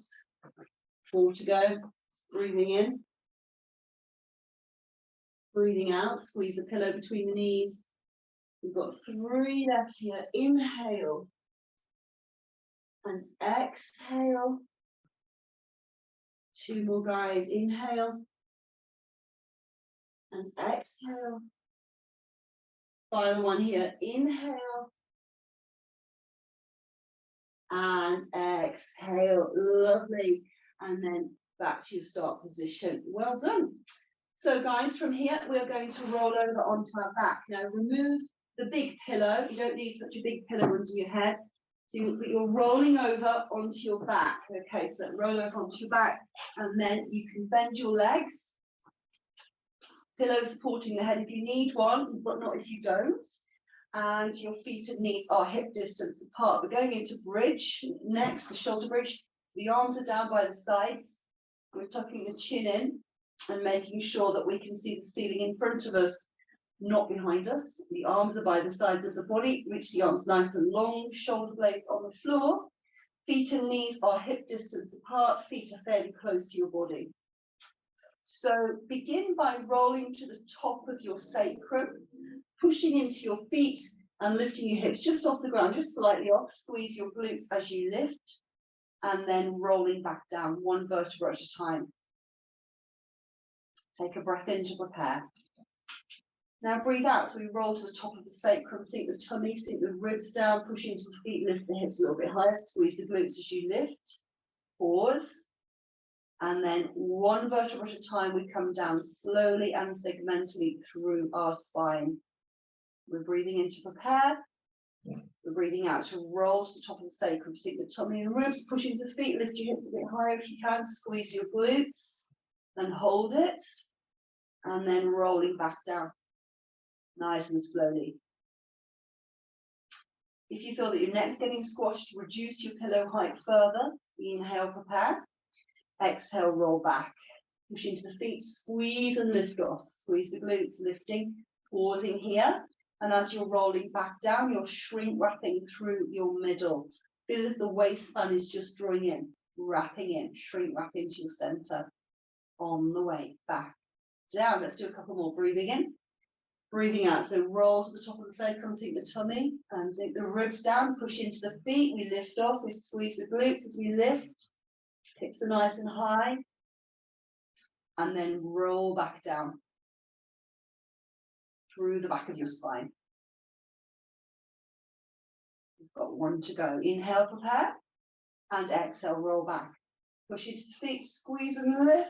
4 to go. Breathing in. Breathing out. Squeeze the pillow between the knees. We've got 3 left here. Inhale. And exhale. 2 more, guys. Inhale. And exhale. Final one here. Inhale. And exhale. Lovely. And then back to your start position. Well done. So guys, from here, we're going to roll over onto our back. Now remove the big pillow. You don't need such a big pillow under your head. So you're rolling over onto your back. Okay, so roll over onto your back. And then you can bend your legs. Pillow supporting the head if you need one, but not if you don't. And your feet and knees are hip distance apart. We're going into bridge next, the shoulder bridge. The arms are down by the sides. We're tucking the chin in and making sure that we can see the ceiling in front of us, not behind us. The arms are by the sides of the body. Reach the arms nice and long, shoulder blades on the floor. Feet and knees are hip distance apart. Feet are fairly close to your body. So begin by rolling to the top of your sacrum, pushing into your feet and lifting your hips just off the ground, just slightly off. Squeeze your glutes as you lift, and then rolling back down, 1 vertebra at a time. Take a breath in to prepare. Now breathe out, so we roll to the top of the sacrum, sink the tummy, sink the ribs down, push into the feet, lift the hips a little bit higher, squeeze the glutes as you lift, pause, and then one vertebra at a time, we come down slowly and segmentally through our spine. We're breathing in to prepare. We're breathing out to roll to the top of the sacrum, sink the tummy and ribs, push into the feet, lift your hips a bit higher if you can, squeeze your glutes and hold it, and then rolling back down, nice and slowly. If you feel that your neck's getting squashed, reduce your pillow height further. Inhale, prepare. Exhale, roll back. Push into the feet, squeeze and lift off. Squeeze the glutes, lifting, pausing here. And as you're rolling back down, you're shrink wrapping through your middle. Feel as the waistband is just drawing in, wrapping in, shrink wrap into your center. On the way back down. Let's do a couple more. Breathing in, breathing out. So roll to the top of the sacrum, sink the tummy, and sink the ribs down. Push into the feet. We lift off. We squeeze the glutes as we lift. Hips are nice and high. And then roll back down through the back of your spine. We've got one to go. Inhale, prepare, and exhale, roll back. Push into the feet, squeeze and lift.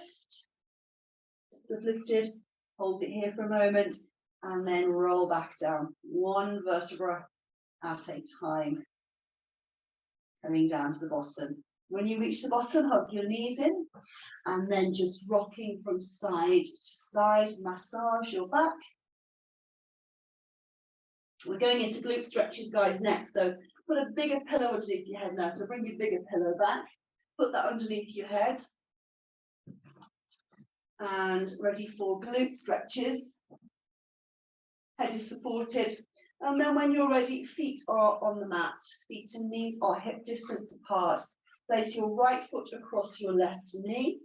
Hips have lifted. Hold it here for a moment, and then roll back down. One vertebra at a time. Coming down to the bottom. When you reach the bottom, hug your knees in, and then just rocking from side to side, massage your back. We're going into glute stretches, guys, next. So put a bigger pillow underneath your head now. So bring your bigger pillow back. Put that underneath your head. And ready for glute stretches. Head is supported. And then when you're ready, feet are on the mat. Feet and knees are hip distance apart. Place your right foot across your left knee.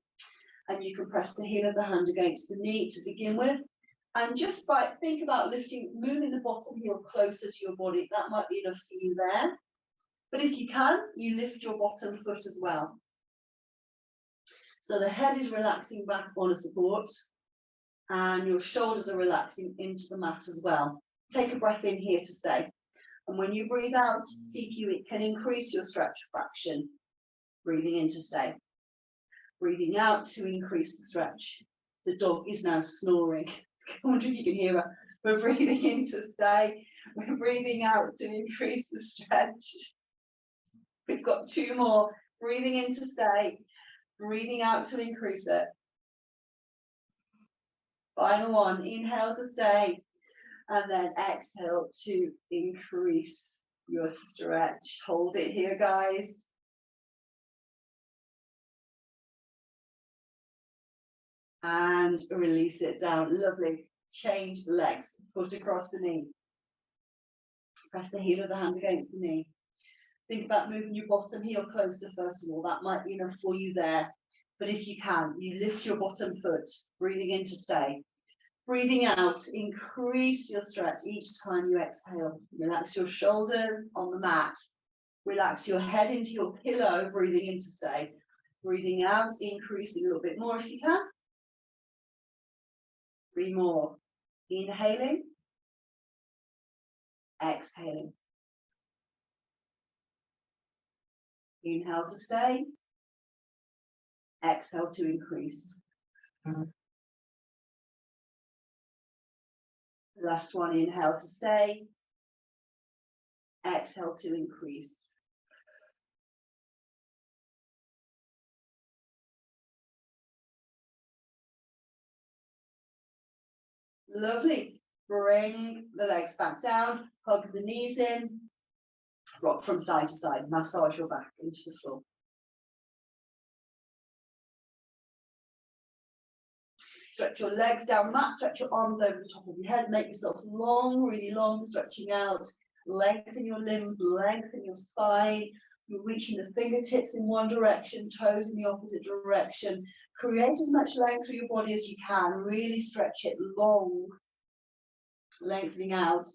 And you can press the heel of the hand against the knee to begin with. And just think about lifting, moving the bottom heel closer to your body. That might be enough for you there. But if you can, you lift your bottom foot as well. So the head is relaxing back on a support. And your shoulders are relaxing into the mat as well. Take a breath in here to stay. And when you breathe out, see if you can increase your stretch fraction. Breathing in to stay. Breathing out to increase the stretch. The dog is now snoring. I wonder if you can hear her. We're breathing in to stay. We're breathing out to increase the stretch. We've got two more. Breathing in to stay. Breathing out to increase it. Final one. Inhale to stay. And then exhale to increase your stretch. Hold it here, guys. And release it down. Lovely. Change the legs. Foot across the knee. Press the heel of the hand against the knee. Think about moving your bottom heel closer first of all. That might be enough for you there. But if you can, you lift your bottom foot. Breathing in to stay. Breathing out, increase your stretch each time you exhale. Relax your shoulders on the mat. Relax your head into your pillow. Breathing in to stay. Breathing out, increasing a little bit more if you can. 3 more. Inhaling. Exhaling. Inhale to stay. Exhale to increase. Last one, inhale to stay. Exhale to increase. Lovely. Bring the legs back down, hug the knees in, rock from side to side, massage your back into the floor. Stretch your legs down the mat, stretch your arms over the top of your head, make yourself long, really long, stretching out. Lengthen your limbs, lengthen your spine. You're reaching the fingertips in one direction, toes in the opposite direction. Create as much length through your body as you can. Really stretch it long, lengthening out.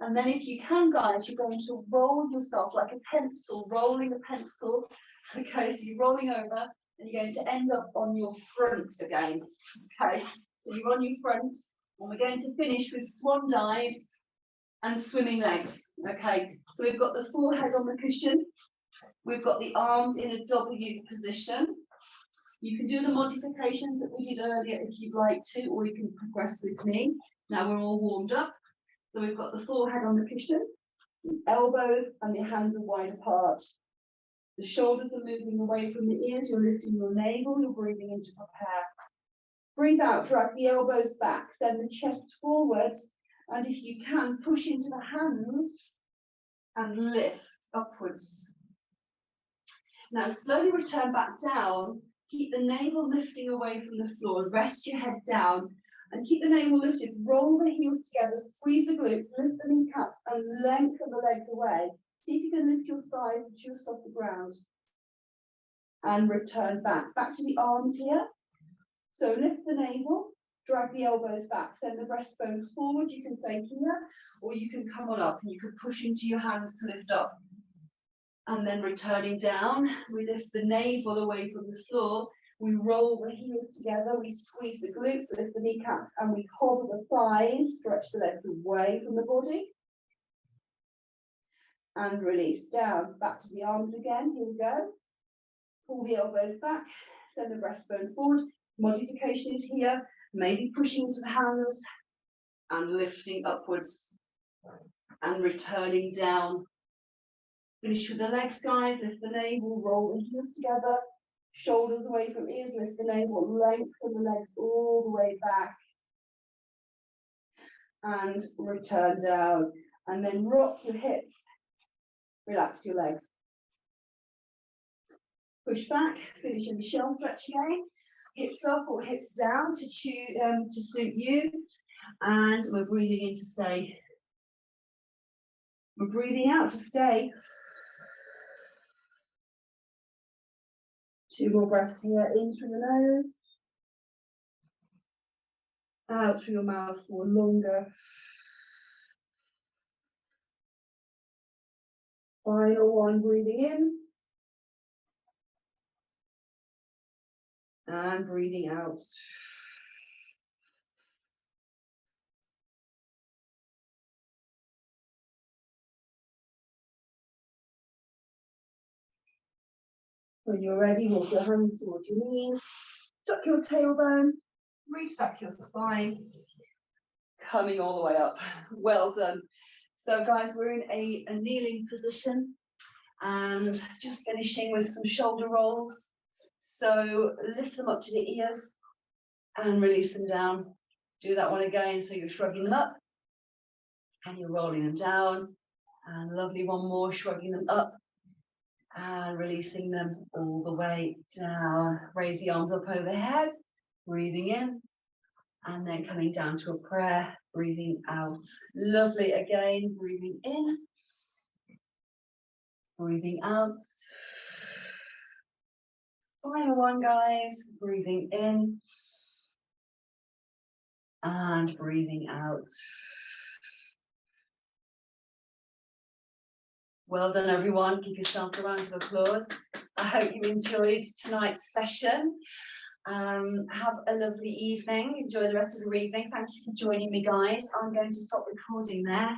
And then if you can, guys, you're going to roll yourself like a pencil, rolling a pencil. Okay, so you're rolling over and you're going to end up on your front again. Okay, so you're on your front And we're going to finish with swan dives and swimming legs. Okay, so we've got the forehead on the cushion. We've got the arms in a W position. You can do the modifications that we did earlier if you'd like to, or you can progress with me. Now we're all warmed up. So we've got the forehead on the cushion, the elbows and the hands are wide apart. The shoulders are moving away from the ears. You're lifting your navel. You're breathing in to prepare. Breathe out, drag the elbows back, send the chest forward. And if you can, push into the hands and lift upwards. Now slowly return back down. Keep the navel lifting away from the floor. Rest your head down and keep the navel lifted. Roll the heels together, squeeze the glutes, lift the kneecaps and lengthen the legs away. See if you can lift your thighs just off the ground. And return back. Back to the arms here. So lift the navel, drag the elbows back, send the breastbone forward. You can stay here, or you can come on up and you can push into your hands to lift up. And then returning down, we lift the navel away from the floor. We roll the heels together, we squeeze the glutes, lift the kneecaps, and we hover the thighs, stretch the legs away from the body. And release down, back to the arms again, here we go. Pull the elbows back, send the breastbone forward. Modification is here, maybe pushing into the hands and lifting upwards and returning down. Finish with the legs, guys. Lift the navel, roll the heels together, shoulders away from ears, lift the navel, lengthen the legs all the way back and return down. And then rock your hips, relax your legs. Push back, finish in the shell stretch again. Hips up or hips down to suit you. And we're breathing in to stay. We're breathing out to stay. 2 more breaths here, in through the nose. Out through your mouth for longer. Final one, breathing in. And breathing out. When you're ready, walk your hands towards your knees. Tuck your tailbone. Restack your spine. Coming all the way up. Well done. So guys, we're in a kneeling position and just finishing with some shoulder rolls. So lift them up to the ears and release them down. Do that one again. So you're shrugging them up and you're rolling them down. And lovely, one more, shrugging them up and releasing them all the way down. Raise the arms up overhead, breathing in, and then coming down to a prayer, breathing out. Lovely, again, breathing in, breathing out. Final one, guys, breathing in and breathing out. Well done, everyone. Give yourselves a round of applause. I hope you enjoyed tonight's session. Have a lovely evening. Enjoy the rest of your evening. Thank you for joining me, guys. I'm going to stop recording there.